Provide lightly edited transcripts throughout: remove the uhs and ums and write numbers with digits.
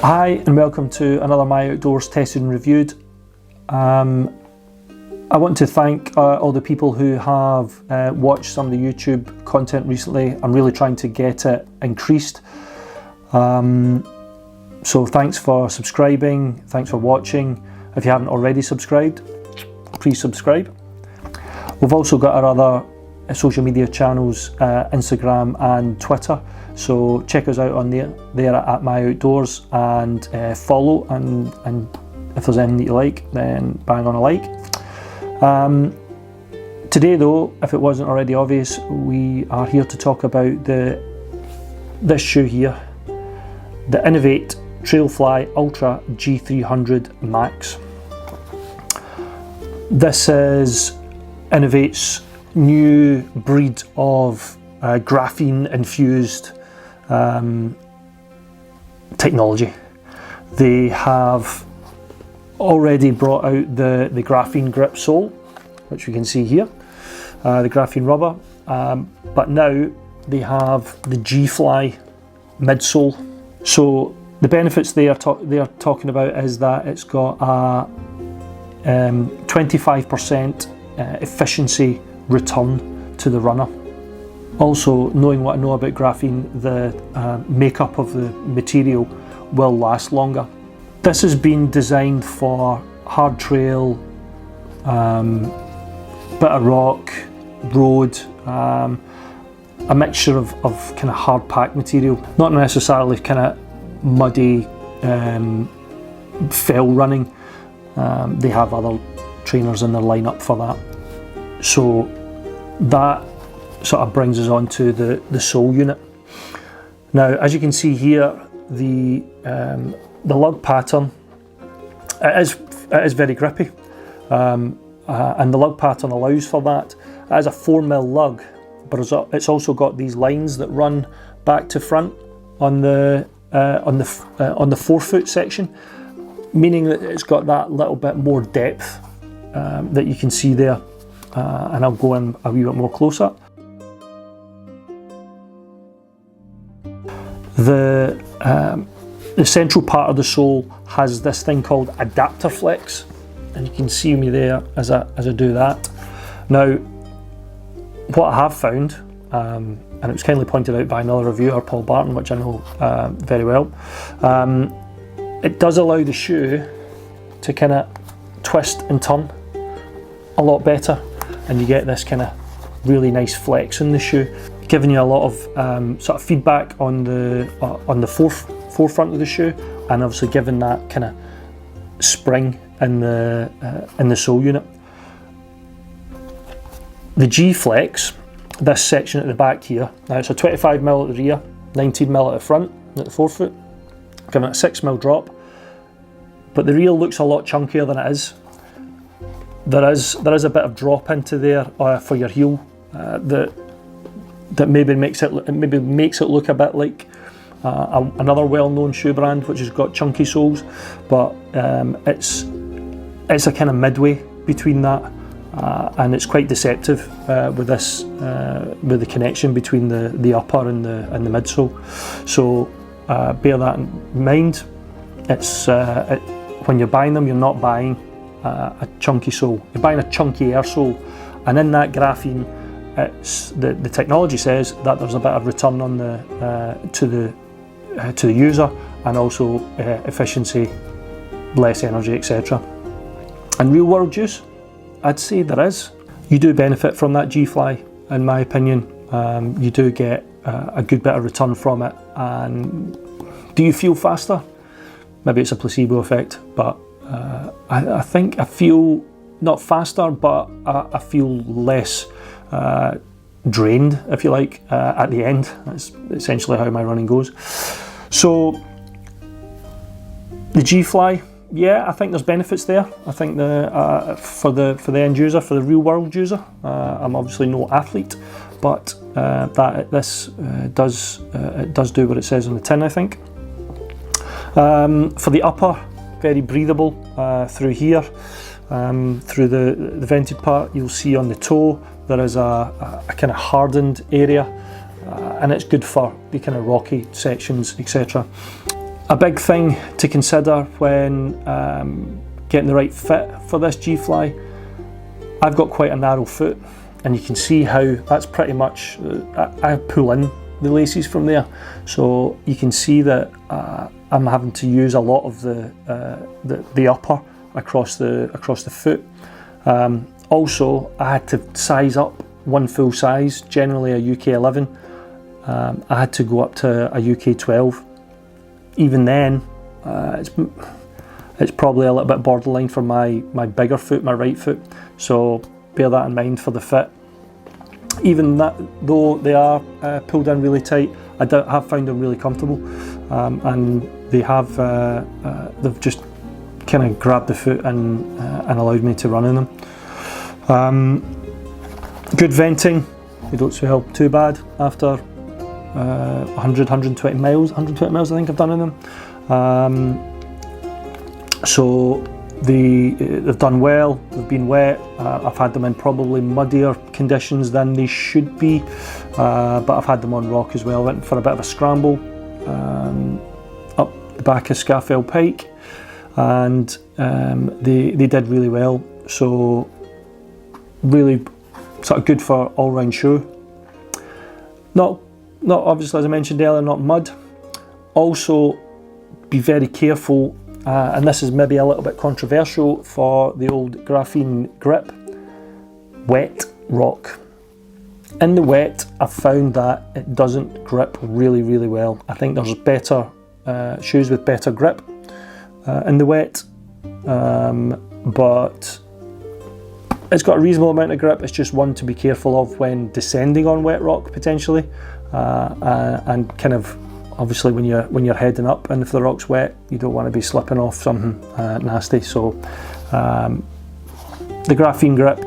Hi and welcome to another MyOutdoors tested and reviewed. I want to thank all the people who have watched some of the YouTube content recently. I'm really trying to get it increased. So thanks for subscribing, thanks for watching. If you haven't already subscribed, please subscribe. We've also got our other social media channels, Instagram and Twitter. So check us out on there at MyOutdoors and follow, and if there's anything that you like, then bang on a like. Today though, if it wasn't already obvious, we are here to talk about this shoe here, the Inov-8 Trailfly Ultra G300 Max. This is Inov-8's new breed of graphene infused technology. They have already brought out the graphene grip sole, which we can see here, the graphene rubber, but now they have the G-Fly midsole. So the benefits they are talking about is that it's got a 25% efficiency return to the runner. Also, knowing what I know about graphene, the makeup of the material will last longer. This has been designed for hard trail, bit of rock, road, a mixture of kind of hard pack material, not necessarily kind of muddy fell running. They have other trainers in their lineup for that. So that sort of brings us on to the sole unit. Now, as you can see here, the lug pattern, it is very grippy, and the lug pattern allows for that. It has a 4mm lug, but it's also got these lines that run back to front on the forefoot section, meaning that it's got that little bit more depth that you can see there, and I'll go in a wee bit more close up. The central part of the sole has this thing called adapter flex, and you can see me there as I do that. Now, what I have found, and it was kindly pointed out by another reviewer, Paul Barton, which I know very well, it does allow the shoe to kind of twist and turn a lot better, and you get this kind of really nice flex in the shoe, giving you a lot of sort of feedback on the forefront of the shoe, and obviously giving that kind of spring in the sole unit. The G-Flex, this section at the back here, now it's a 25mm at the rear, 19mm at the front, at the forefoot, giving it a 6mm drop, but the rear looks a lot chunkier than it is. There is a bit of drop into there for your heel that maybe makes it look a bit like another well-known shoe brand which has got chunky soles, but it's a kind of midway between that, and it's quite deceptive with this with the connection between the upper and the midsole. So bear that in mind. It's when you're buying them, you're not buying a chunky sole, you're buying a chunky air sole, and in that graphene, it's the technology says that there's a bit of return on to the user, and also efficiency, less energy, etc. And real world use, I'd say there is. You do benefit from that G-Fly, in my opinion. You do get a good bit of return from it. And do you feel faster? Maybe it's a placebo effect, but I think I feel not faster, but I feel less drained, if you like, at the end. That's essentially how my running goes. So the G-Fly, yeah, I think there's benefits there. I think for the end user, for the real world user, I'm obviously no athlete, but this does do what it says on the tin, I think. For the upper, very breathable through here, through the vented part. You'll see on the toe there is a kind of hardened area, and it's good for the kind of rocky sections, etc. A big thing to consider when getting the right fit for this G-Fly, I've got quite a narrow foot, and you can see how that's pretty much, I pull in the laces from there, so you can see that I'm having to use a lot of the upper across the foot. Also, I had to size up one full size, generally a UK 11. I had to go up to a UK 12. Even then, it's probably a little bit borderline for my bigger foot, my right foot. So bear that in mind for the fit. Even that, though they are pulled in really tight, I have found them really comfortable, and they have they've just kind of grabbed the foot and allowed me to run in them. Good venting, they don't smell too bad after 120 miles I think I've done in them. So they've done well, they've been wet. I've had them in probably muddier conditions than they should be, but I've had them on rock as well. Went for a bit of a scramble up the back of Scafell Pike, and they did really well. So really sort of good for all-round shoe. Not obviously, as I mentioned earlier, not mud. Also, be very careful, and this is maybe a little bit controversial for the old graphene grip, wet rock. In the wet, I've found that it doesn't grip really, really well. I think there's better shoes with better grip in the wet, but it's got a reasonable amount of grip. It's just one to be careful of when descending on wet rock potentially, and kind of obviously when you're heading up, and if the rock's wet, you don't want to be slipping off something nasty. So the graphene grip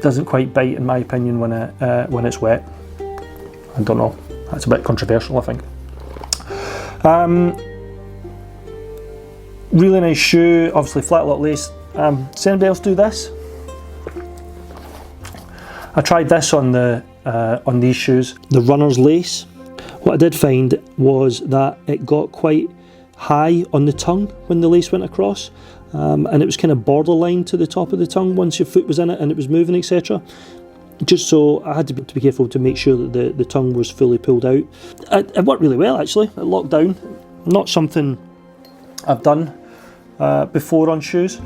doesn't quite bite, in my opinion, when it's wet. I don't know. That's a bit controversial, I think. Really nice shoe. Obviously flat lock lace. Does anybody else do this? I tried this on these shoes, the runner's lace. What I did find was that it got quite high on the tongue when the lace went across, and it was kind of borderline to the top of the tongue once your foot was in it and it was moving, etc. Just so I had to be careful to make sure that the tongue was fully pulled out. It worked really well actually, it locked down. Not something I've done before on shoes.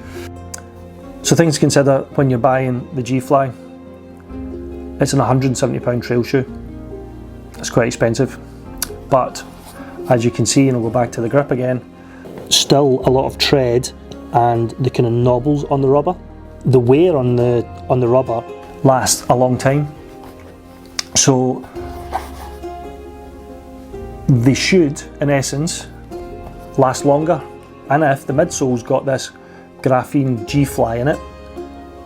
So things to consider when you're buying the G-Fly. It's an £170 trail shoe. It's quite expensive, but as you can see, and I'll go back to the grip again, still a lot of tread and the kind of knobbles on the rubber. The wear on the rubber lasts a long time, so they should, in essence, last longer. And if the midsole's got this graphene G-Fly in it,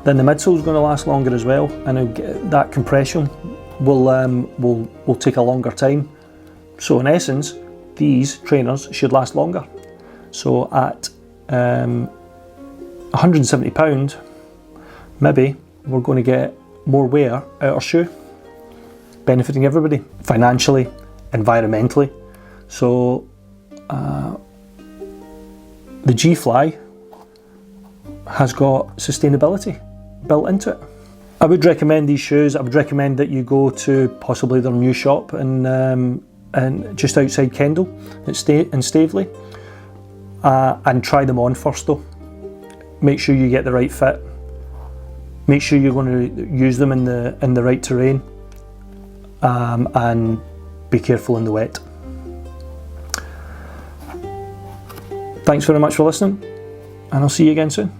then the midsole's going to last longer as well, and that compression will take a longer time. So in essence, these trainers should last longer. So at £170, maybe we're going to get more wear out our shoe, benefiting everybody, financially, environmentally. So the G-Fly has got sustainability built into it. I would recommend these shoes. I would recommend that you go to possibly their new shop and just outside Kendal in Staveley, and try them on first though. Make sure you get the right fit. Make sure you're going to use them in the right terrain, and be careful in the wet. Thanks very much for listening, and I'll see you again soon.